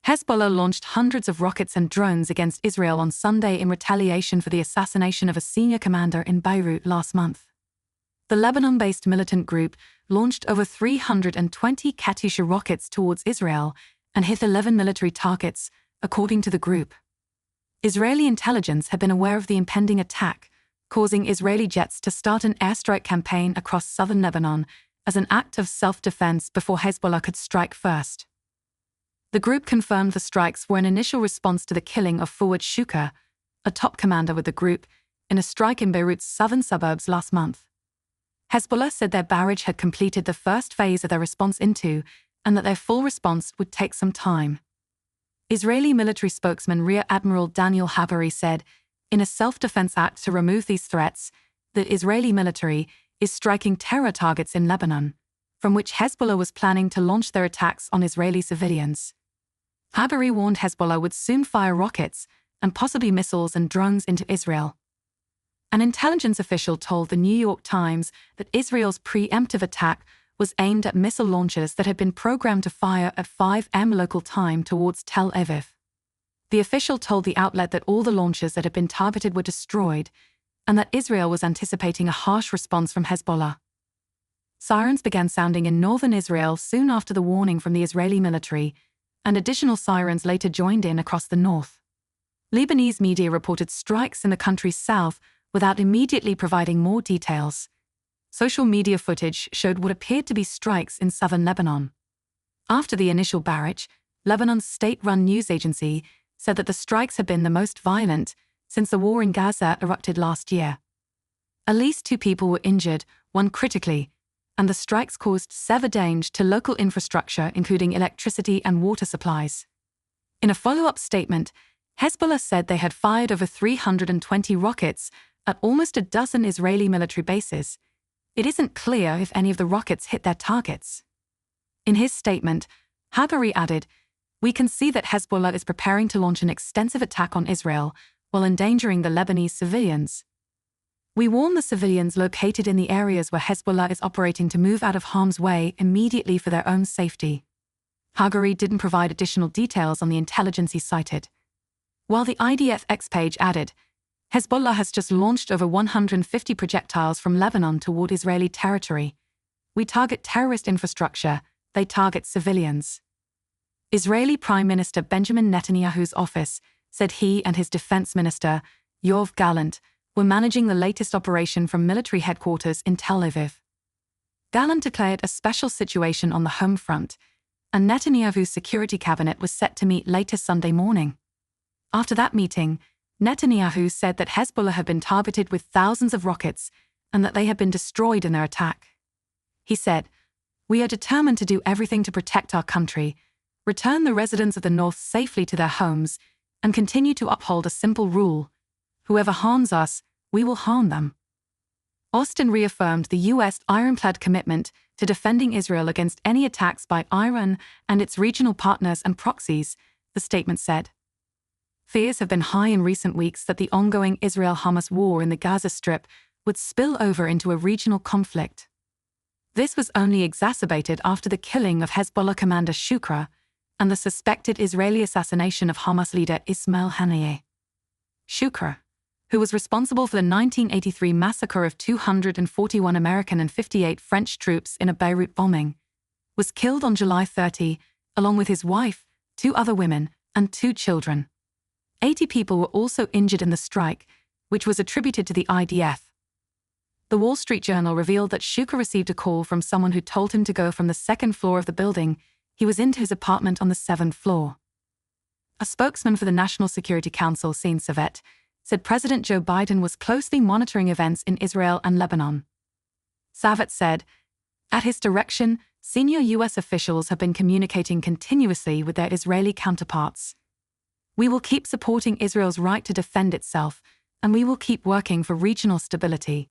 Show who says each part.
Speaker 1: Hezbollah launched hundreds of rockets and drones against Israel on Sunday in retaliation for the assassination of a senior commander in Beirut last month. The Lebanon-based militant group launched over 320 Katyusha rockets towards Israel and hit 11 military targets, according to the group. Israeli intelligence had been aware of the impending attack, causing Israeli jets to start an airstrike campaign across southern Lebanon as an act of self-defense before Hezbollah could strike first. The group confirmed the strikes were an initial response to the killing of Fuad Shukr, a top commander with the group, in a strike in Beirut's southern suburbs last month. Hezbollah said their barrage had completed the first phase of their response into, and that their full response would take some time. Israeli military spokesman Rear Admiral Daniel Hagari said, in a self-defense act to remove these threats, the Israeli military is striking terror targets in Lebanon, from which Hezbollah was planning to launch their attacks on Israeli civilians. Hagari warned Hezbollah would soon fire rockets and possibly missiles and drones into Israel. An intelligence official told the New York Times that Israel's preemptive attack was aimed at missile launchers that had been programmed to fire at 5 a.m. local time towards Tel Aviv. The official told the outlet that all the launchers that had been targeted were destroyed and that Israel was anticipating a harsh response from Hezbollah. Sirens began sounding in northern Israel soon after the warning from the Israeli military, and additional sirens later joined in across the north. Lebanese media reported strikes in the country's south without immediately providing more details. Social media footage showed what appeared to be strikes in southern Lebanon. After the initial barrage, Lebanon's state-run news agency said that the strikes had been the most violent since the war in Gaza erupted last year. At least 2 people were injured, 1 critically, and the strikes caused severe damage to local infrastructure including electricity and water supplies. In a follow-up statement, Hezbollah said they had fired over 320 rockets at almost a dozen Israeli military bases. It isn't clear if any of the rockets hit their targets. In his statement, Hagari added, "We can see that Hezbollah is preparing to launch an extensive attack on Israel while endangering the Lebanese civilians. We warn the civilians located in the areas where Hezbollah is operating to move out of harm's way immediately for their own safety." Hagari didn't provide additional details on the intelligence he cited. While the IDF X page added, Hezbollah has just launched over 150 projectiles from Lebanon toward Israeli territory. We target terrorist infrastructure, they target civilians. Israeli Prime Minister Benjamin Netanyahu's office said he and his defense minister, Yoav Gallant, were managing the latest operation from military headquarters in Tel Aviv. Gallant declared a special situation on the home front, and Netanyahu's security cabinet was set to meet later Sunday morning. After that meeting, Netanyahu said that Hezbollah had been targeted with thousands of rockets and that they had been destroyed in their attack. He said, "We are determined to do everything to protect our country, return the residents of the north safely to their homes, and continue to uphold a simple rule: whoever harms us, we will harm them." Austin reaffirmed the U.S. ironclad commitment to defending Israel against any attacks by Iran and its regional partners and proxies, the statement said. Fears have been high in recent weeks that the ongoing Israel-Hamas war in the Gaza Strip would spill over into a regional conflict. This was only exacerbated after the killing of Hezbollah commander Shukr and the suspected Israeli assassination of Hamas leader Ismail Haniyeh. Shukr, who was responsible for the 1983 massacre of 241 American and 58 French troops in a Beirut bombing, was killed on July 30, along with his wife, 2 other women, and 2 children. 80 people were also injured in the strike, which was attributed to the IDF. The Wall Street Journal revealed that Shukr received a call from someone who told him to go from the 2nd floor of the building he was into his apartment on the 7th floor. A spokesman for the National Security Council, Sein Savet, said President Joe Biden was closely monitoring events in Israel and Lebanon. Savet said, "At his direction, senior U.S. officials have been communicating continuously with their Israeli counterparts. We will keep supporting Israel's right to defend itself, and we will keep working for regional stability."